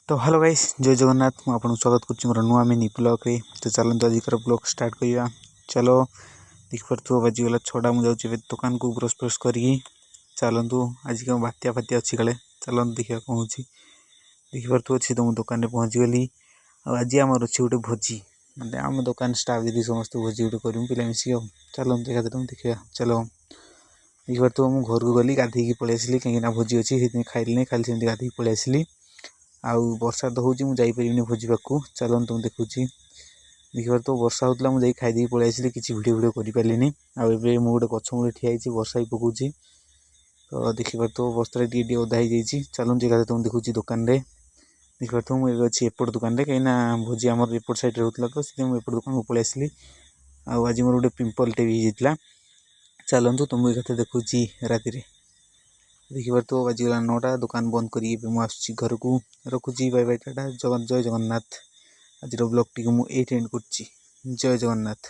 तो hello guys जय जगन्नाथ मु आपन स्वागत कर मोर नुआ मिनी ब्लॉग रे। तो चलते आज ब्लॉग स्टार्ट करिया। चलो देख पार्थ्व बाजीगला 6टा मुझे दुकान को ब्रश ब्रश करी चलतु आज क्या बात्या फात्या अच्छी काले चलत देखा कौन हो देख पार्थ्व अच्छी तुम दुकान में पहुँची गली। आज आम अच्छी गोटे भोजी मतलब आम दुकान स्टाफ दीदी समस्त भोजी गोटे कर पे मिसिक चलो देखा तुम देखा चलो देख पार्थ्व मुझे घर को गली गाधे पलि आसली कहीं भोजी अच्छी खाइली नहीं खाली सेमती गाधे पलि आसली। आउ वर्षा तो होची मुझे जापर भोजी पाक चलन तुम देखुच देखिए तो वर्षा होता मुझे खाईदे पलि आसली किसी भिडियो करें आए गोटे गछ मूल ठिया वर्षा भी पकाउची। तो देखिए तो बस्ता टी ओदा हो जाइए चलो जगह तुम देखुची दुकान रे देख पार्थ्व मुझे अच्छी एपट दुकान रे कहीं भोजी आम एपट साइड होता तो एपट दुकान को पलि आसली। आज मोर गोटे पिंपलटे भी होता चलतु तुमको एक देखुची राति देखिए पार्थ्व बाजीगला 9टा दुकान बंद कर घर को रखुची बाय बाय टाटा जय जगन्नाथ। आज ब्लॉग टी मुझे एंड कर जय जगन्नाथ।